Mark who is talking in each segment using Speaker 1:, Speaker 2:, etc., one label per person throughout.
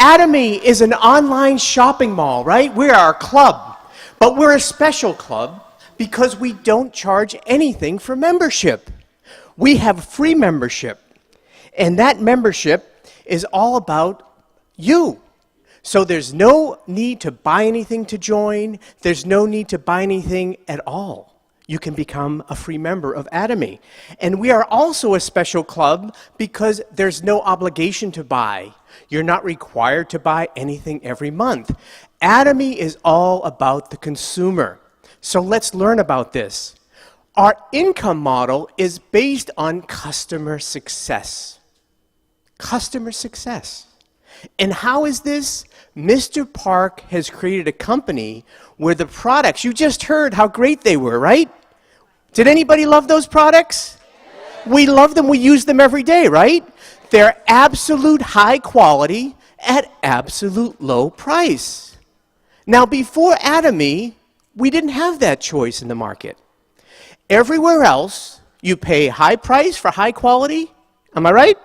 Speaker 1: Atomy is an online shopping mall, right? We are a club, but we're a special club because we don't charge anything for membership. We have free membership, and that membership is all about you. So there's no need to buy anything to join. There's no need to buy anything at all. You can become a free member of Atomy. And we are also a special club because there's no obligation to buy. You're not required to buy anything every month. Atomy is all about the consumer. So let's learn about this. Our income model is based on customer success. Customer success. And how is this? Mr. Park has created a company where the products, you just heard how great they were, right? Did anybody love those products? We love them, we use them every day, right? They're absolute high quality at absolute low price. Now, before Atomy, we didn't have that choice in the market. Everywhere else, you pay high price for high quality, am I right?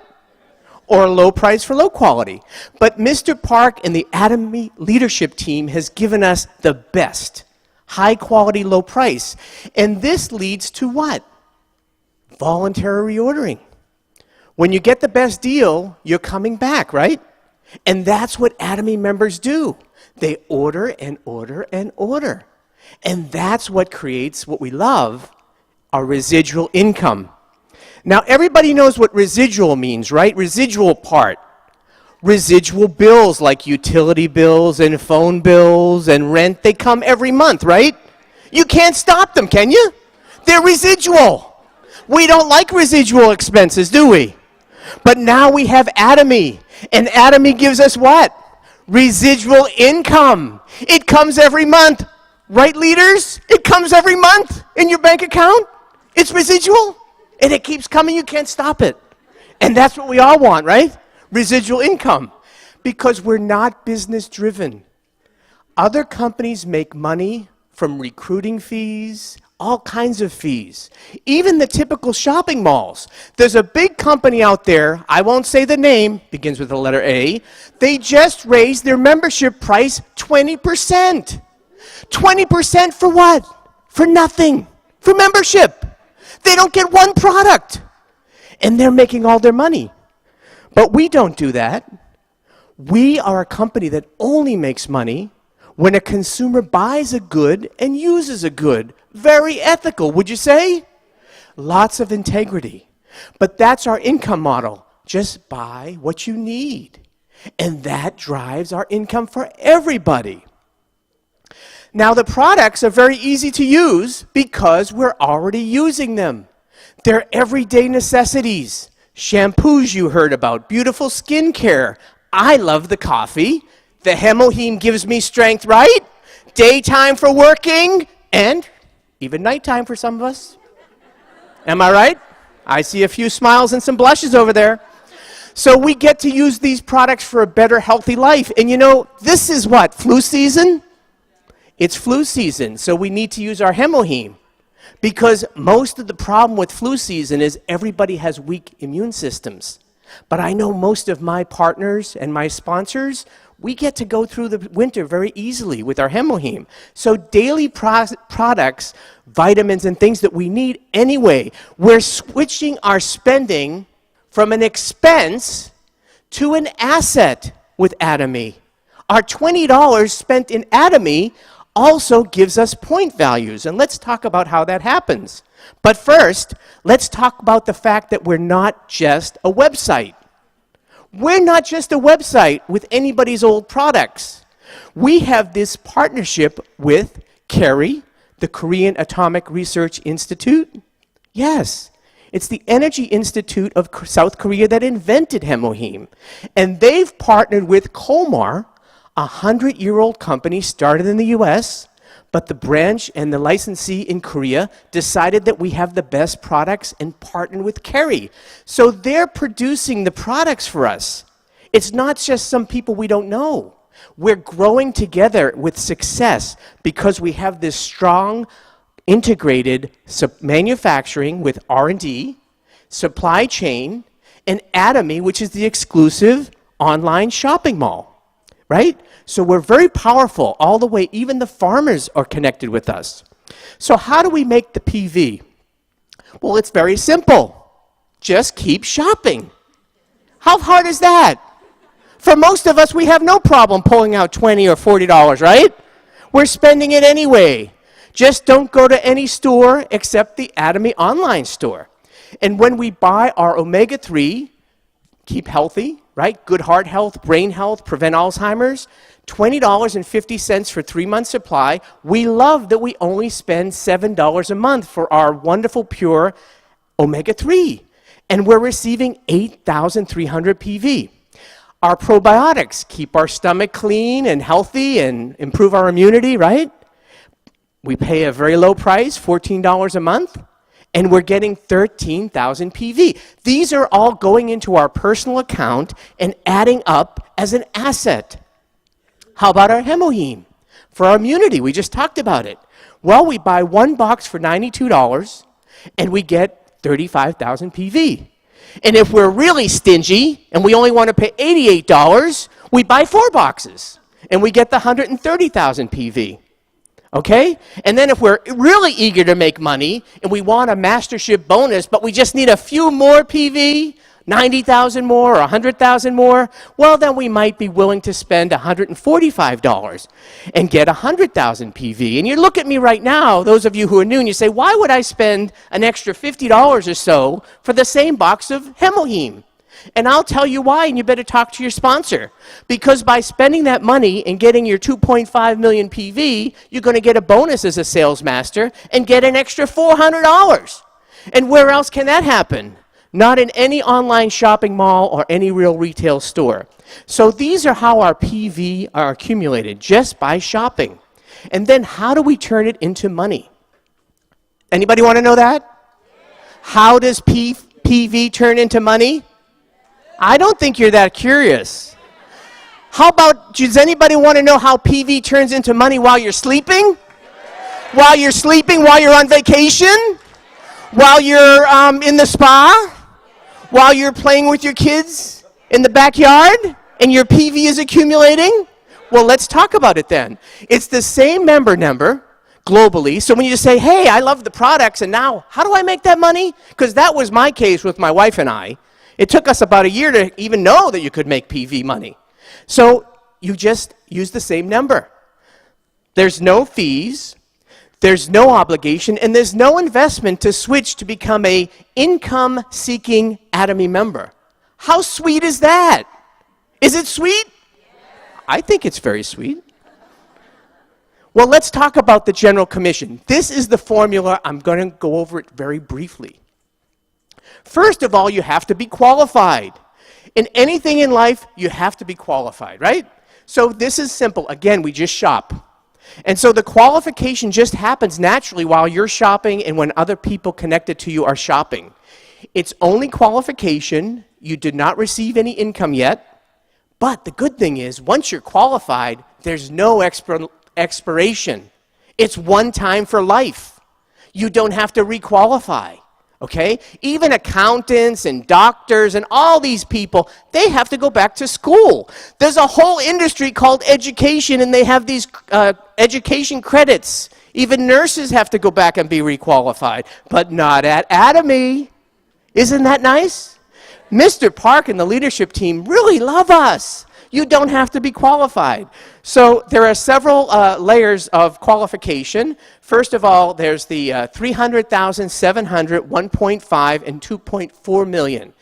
Speaker 1: Or low price for low quality. But Mr. Park and the Atomy leadership team has given us the best. High quality, low price. And this leads to what? Voluntary reordering. When you get the best deal, you're coming back, right? And that's what Atomy members do. They order and order and order. And that's what creates what we love, our residual income. Now, everybody knows what residual means, right? Residual part. Residual bills like utility bills and phone bills and rent, they come every month, right? You can't stop them, can you? They're residual. We don't like residual expenses, do we? But now we have Atomy, and Atomy gives us what? Residual income. It comes every month. Right, leaders? It comes every month in your bank account. It's residual. And it keeps coming, you can't stop it. And that's what we all want, right? Residual income. Because we're not business driven. Other companies make money from recruiting fees, all kinds of fees. Even the typical shopping malls. There's a big company out there, I won't say the name, begins with the letter A. They just raised their membership price 20%. 20% for what? For nothing. For membership. They don't get one product, and they're making all their money. But we don't do that. We are a company that only makes money when a consumer buys a good and uses a good. Very ethical, would you say? Lots of integrity. But that's our income model. Just buy what you need. And that drives our income for everybody. Now, the products are very easy to use because we're already using them. They're everyday necessities. Shampoos you heard about, beautiful skincare. I love the coffee. The Hemoheme gives me strength, right? Daytime for working, and even nighttime for some of us. Am I right? I see a few smiles and some blushes over there. So we get to use these products for a better, healthy life. And you know, this is what, flu season? It's flu season, so we need to use our Hemoheme. Because most of the problem with flu season is everybody has weak immune systems. But I know most of my partners and my sponsors, we get to go through the winter very easily with our Hemoheme. So daily products, vitamins and things that we need anyway, we're switching our spending from an expense to an asset with Atomy. Our $20 spent in Atomy also gives us point values. And let's talk about how that happens. But first, let's talk about the fact that we're not just a website. We're not just a website with anybody's old products. We have this partnership with KERI, the Korean Atomic Research Institute. Yes, it's the Energy Institute of South Korea that invented Hemoheme. And they've partnered with Kolmar, a 100-year-old company started in the US, but the branch and the licensee in Korea decided that we have the best products and partnered with KERI. So they're producing the products for us. It's not just some people we don't know. We're growing together with success because we have this strong, integrated manufacturing with R&D, supply chain, and Atomy, which is the exclusive online shopping mall. right? So we're very powerful all the way. Even the farmers are connected with us. So how do we make the PV? Well, it's very simple. Just keep shopping. How hard is that? For most of us, we have no problem pulling out $20 or $40, right? We're spending it anyway. Just don't go to any store except the Atomy online store. And when we buy our omega-3, keep healthy, right? Good heart health, brain health, prevent Alzheimer's, $20.50 for 3-month supply. We love that we only spend $7 a month for our wonderful pure omega-3. And we're receiving 8,300 PV. Our probiotics keep our stomach clean and healthy and improve our immunity, right? We pay a very low price, $14 a month, and we're getting 13,000 PV. These are all going into our personal account and adding up as an asset. How about our hemoheme? For our immunity, we just talked about it. Well, we buy one box for $92, and we get 35,000 PV. And if we're really stingy, and we only want to pay $88, we buy 4 boxes, and we get the 130,000 PV. Okay? And then if we're really eager to make money, and we want a mastership bonus, but we just need a few more PV, 90,000 more or 100,000 more, well, then we might be willing to spend $145 and get 100,000 PV. And you look at me right now, those of you who are new, and you say, why would I spend an extra $50 or so for the same box of hemoheme? And I'll tell you why, and you better talk to your sponsor. Because by spending that money and getting your 2.5 million PV, you're going to get a bonus as a sales master and get an extra $400. And where else can that happen? Not in any online shopping mall or any real retail store. So these are how our PV are accumulated, just by shopping. And then how do we turn it into money? Anybody want to know that? How does PV turn into money? I don't think you're that curious. How about, does anybody want to know how PV turns into money while you're sleeping? While you're sleeping, while you're on vacation? While you're in the spa? While you're playing with your kids in the backyard and your PV is accumulating? Well, let's talk about it then. It's the same member number globally. So when you say, hey, I love the products, and now how do I make that money? Because that was my case with my wife and I. It took us about a year to even know that you could make PV money. So you just use the same number. There's no fees. There's no obligation, and there's no investment to switch to become a income-seeking Atomy member. How sweet is that? Is it sweet? I think it's very sweet. Well, let's talk about the General Commission. This is the formula. I'm going to go over it very briefly. First of all, you have to be qualified. In anything in life, you have to be qualified, right? So this is simple. Again, we just shop. And so the qualification just happens naturally while you're shopping and when other people connected to you are shopping. It's only qualification. You did not receive any income yet. But the good thing is, once you're qualified, there's no expiration. It's one time for life. You don't have to requalify. Okay? Even accountants and doctors and all these people, they have to go back to school. There's a whole industry called education, and they have these education credits. Even nurses have to go back and be requalified, but not at Atomy. Isn't that nice? Mr. Park and the leadership team really love us. You don't have to be qualified. So there are several layers of qualification. First of all, there's the 300,700, 1.5, and 2.4 million.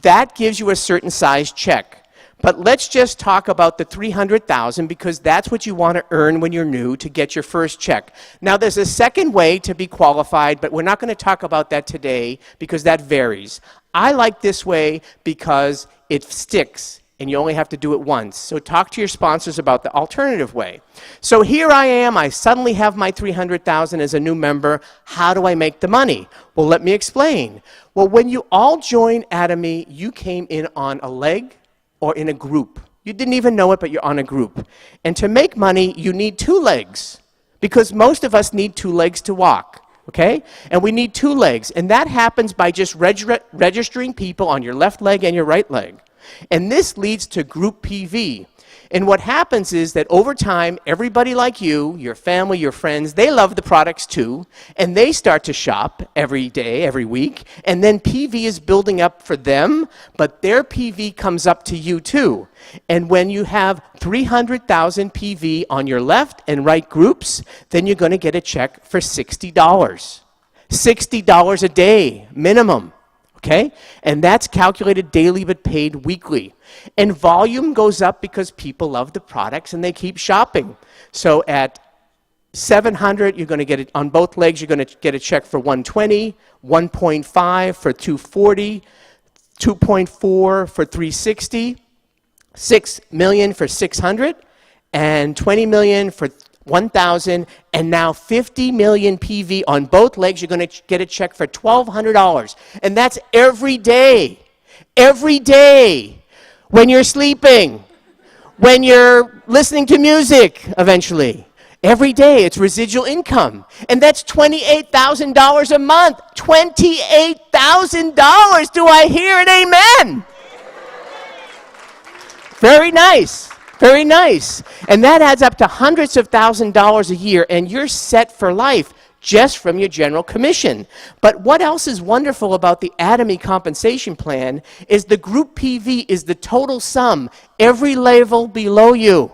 Speaker 1: That gives you a certain size check. But let's just talk about the 300,000 because that's what you want to earn when you're new to get your first check. Now, there's a second way to be qualified, but we're not going to talk about that today because that varies. I like this way because it sticks. And you only have to do it once. So talk to your sponsors about the alternative way. So here I am. I suddenly have my 300,000 as a new member. How do I make the money? Well, let me explain. Well, when you all joined Atomy, you came in on a leg or in a group. You didn't even know it, but you're on a group. And to make money, you need 2 legs because most of us need 2 legs to walk. Okay? And we need 2 legs. And that happens by just registering people on your left leg and your right leg. And this leads to group PV. And what happens is that over time, everybody like you, your family, your friends, they love the products too, and they start to shop every day, every week, and then PV is building up for them, but their PV comes up to you too. And when you have 300,000 PV on your left and right groups, then you're going to get a check for $60. $60 a day, minimum. Okay? And that's calculated daily but paid weekly. And volume goes up because people love the products and they keep shopping. So at 700, you're going to get it on both legs, you're going to get a check for 120, 1.5 for 240, 2.4 for 360, 6 million for 600, and 20 million for 1,000, and now 50 million PV on both legs. You're going to get a check for $1,200. And that's every day. Every day. When you're sleeping. When you're listening to music, eventually. Every day. It's residual income. And that's $28,000 a month. $28,000. Do I hear an amen? Very nice. Very nice. And that adds up to hundreds of thousands of dollars a year, and you're set for life just from your general commission. But what else is wonderful about the Atomy compensation plan is the group PV is the total sum, every level below you.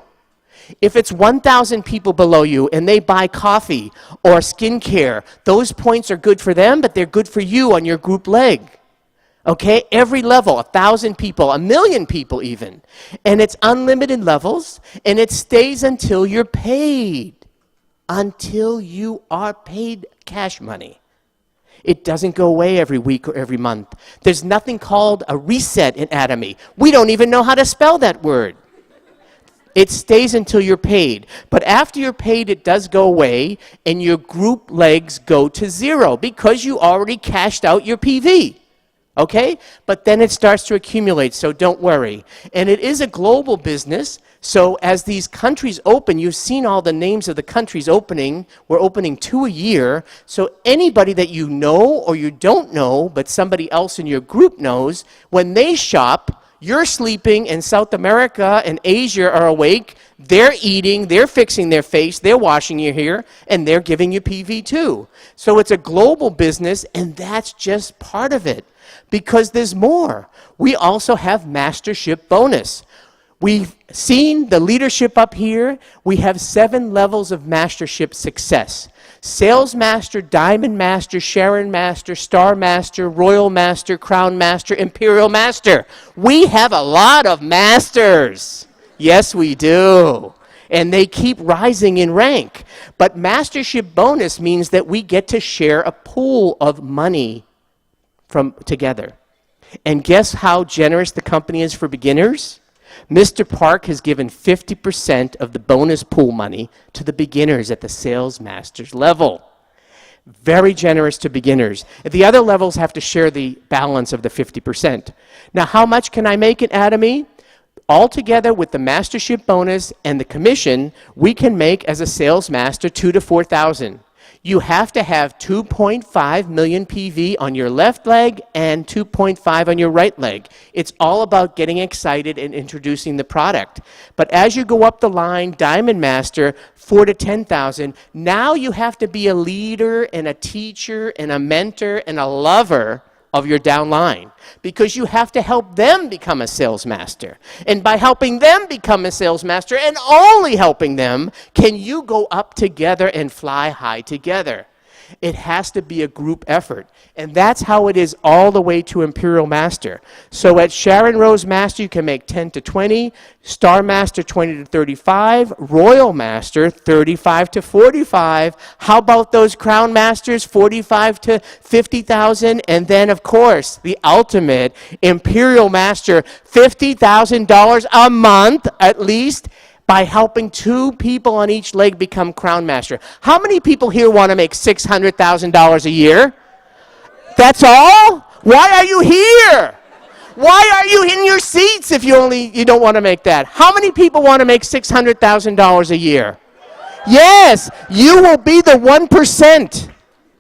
Speaker 1: If it's 1,000 people below you and they buy coffee or skincare, those points are good for them, but they're good for you on your group leg. Okay, every level, 1,000 people, 1,000,000 people even. And it's unlimited levels, and it stays until you're paid. Until you are paid cash money. It doesn't go away every week or every month. There's nothing called a reset in Atomy. We don't even know how to spell that word. It stays until you're paid. But after you're paid, it does go away, and your group legs go to zero because you already cashed out your PV. Okay? But then it starts to accumulate, so don't worry. And it is a global business, so as these countries open, you've seen all the names of the countries opening. We're opening 2 a year, so anybody that you know or you don't know, but somebody else in your group knows, when they shop, you're sleeping, and South America and Asia are awake. They're eating, they're fixing their face, they're washing your hair, and they're giving you PV too. So it's a global business, and that's just part of it. Because there's more. We also have mastership bonus. We've seen the leadership up here. We have 7 levels of mastership success. Sales Master, Diamond Master, Sharon Master, Star Master, Royal Master, Crown Master, Imperial Master. We have a lot of masters. Yes, we do. And they keep rising in rank. But mastership bonus means that we get to share a pool of money from together. And guess how generous the company is for beginners? Mr. Park has given 50% of the bonus pool money to the beginners at the sales master's level. Very generous to beginners. The other levels have to share the balance of the 50%. Now, how much can I make at Atomy? Altogether with the mastership bonus and the commission, we can make as a sales master 2,000 to 4,000. You have to have 2.5 million PV on your left leg and 2.5 on your right leg. It's all about getting excited and introducing the product. But as you go up the line, Diamond Master, 4,000 to 10,000, now you have to be a leader and a teacher and a mentor and a lover of your downline, because you have to help them become a sales master. And by helping them become a sales master, and only helping them, can you go up together and fly high together. It has to be a group effort. And that's how it is all the way to Imperial Master. So at Sharon Rose Master, you can make 10 to 20, Star Master 20 to 35, Royal Master 35 to 45. How about those Crown Masters, 45 to 50,000? And then, of course, the ultimate Imperial Master, $50,000 a month at least, by helping 2 people on each leg become Crown Master. How many people here want to make $600,000 a year? That's all? Why are you here? Why are you in your seats if you don't want to make that? How many people want to make $600,000 a year? Yes, you will be the 1%.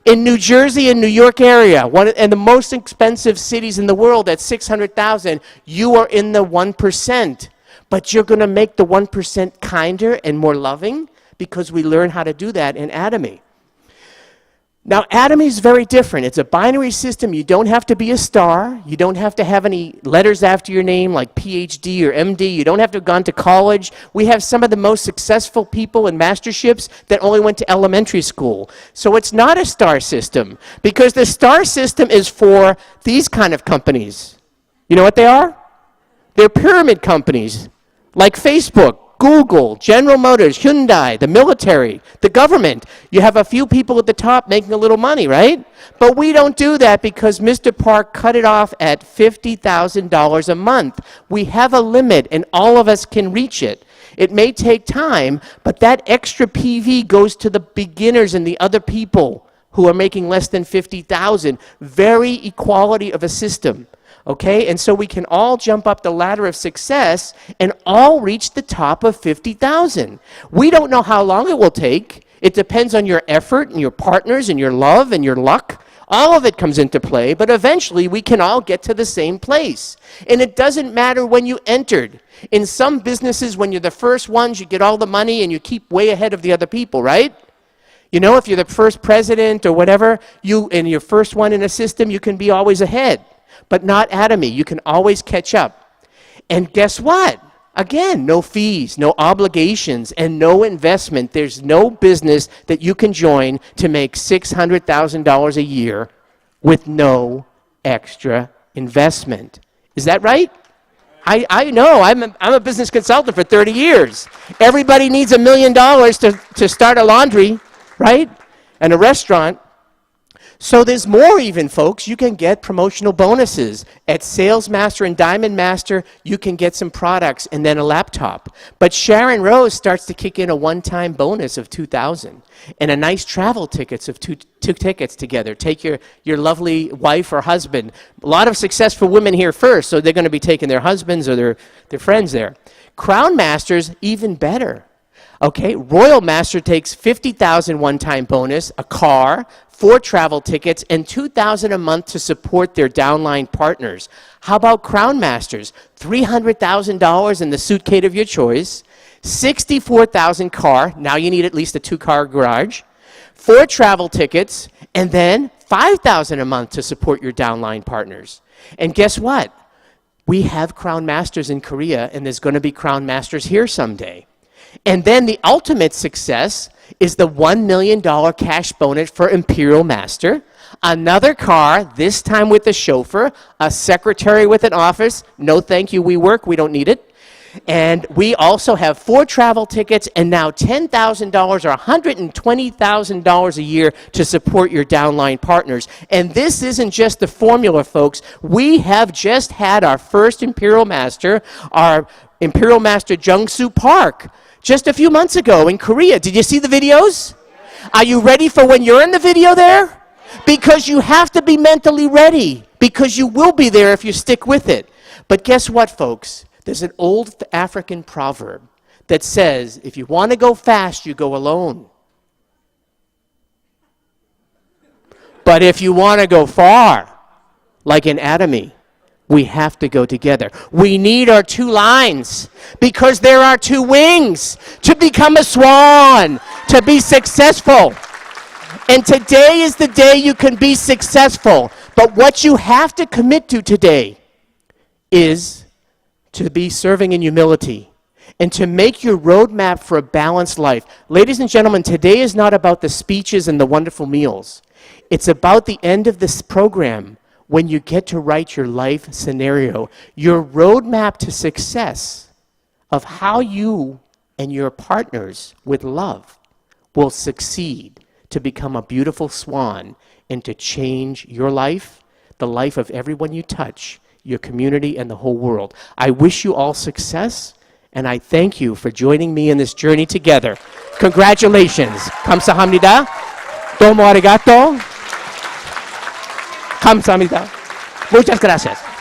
Speaker 1: In New Jersey and New York area, and the most expensive cities in the world at 600,000, you are in the 1%. But you're going to make the 1% kinder and more loving because we learn how to do that in Atomy. Now, Atomy is very different. It's a binary system. You don't have to be a star. You don't have to have any letters after your name like PhD or MD. You don't have to have gone to college. We have some of the most successful people in masterships that only went to elementary school. So it's not a star system because the star system is for these kind of companies. You know what they are? They're pyramid companies like Facebook, Google, General Motors, Hyundai, the military, the government. You have a few people at the top making a little money, right? But we don't do that because Mr. Park cut it off at $50,000 a month. We have a limit and all of us can reach it. It may take time, but that extra PV goes to the beginners and the other people who are making less than $50,000. Very equality of a system. Okay, and so we can all jump up the ladder of success and all reach the top of 50,000. We don't know how long it will take. It depends on your effort and your partners and your love and your luck. All of it comes into play, but eventually we can all get to the same place. And it doesn't matter when you entered. In some businesses, when you're the first ones, you get all the money and you keep way ahead of the other people, right? You know, if you're the first president or whatever, and you're first one in a system, you can be always ahead. But not Atomy. You can always catch up. And guess what? Again, no fees, no obligations, and no investment. There's no business that you can join to make $600,000 a year with no extra investment. Is that right? I know. I'm a business consultant for 30 years. Everybody needs $1 million to start a laundry, right? And a restaurant. So there's more even, folks. You can get promotional bonuses. At Sales Master and Diamond Master, you can get some products and then a laptop. But Sharon Rose starts to kick in a one-time bonus of $2,000 and a nice travel tickets of two tickets together. Take your lovely wife or husband. A lot of successful women here first, so they're going to be taking their husbands or their friends there. Crown Masters, even better. Okay, Royal Master takes $50,000 one-time bonus, a car, 4 travel tickets, and $2,000 a month to support their downline partners. How about Crown Masters? $300,000 in the suitcase of your choice, $64,000 car, now you need at least a 2-car garage, 4 travel tickets, and then $5,000 a month to support your downline partners. And guess what? We have Crown Masters in Korea, and there's going to be Crown Masters here someday. And then the ultimate success is the $1 million cash bonus for Imperial Master, another car, this time with a chauffeur, a secretary with an office. No, thank you, we work, we don't need it. And we also have 4 travel tickets and now $10,000 or $120,000 a year to support your downline partners. And this isn't just the formula, folks. We have just had our first Imperial Master, our Imperial Master Jung-Soo Park, just a few months ago in Korea. Did you see the videos? Are you ready for when you're in the video there? Because you have to be mentally ready, because you will be there if you stick with it. But guess what, folks? There's an old African proverb that says, if you want to go fast, you go alone. But if you want to go far, like in Atomy, we have to go together. We need our 2 lines because there are 2 wings to become a swan, to be successful. And today is the day you can be successful. But what you have to commit to today is to be serving in humility and to make your roadmap for a balanced life. Ladies and gentlemen, today is not about the speeches and the wonderful meals. It's about the end of this program, when you get to write your life scenario, your roadmap to success of how you and your partners with love will succeed to become a beautiful swan and to change your life, the life of everyone you touch, your community, and the whole world. I wish you all success, and I thank you for joining me in this journey together. Congratulations. 감사합니다. 도모 arigato. 감사합니다. Muchas gracias.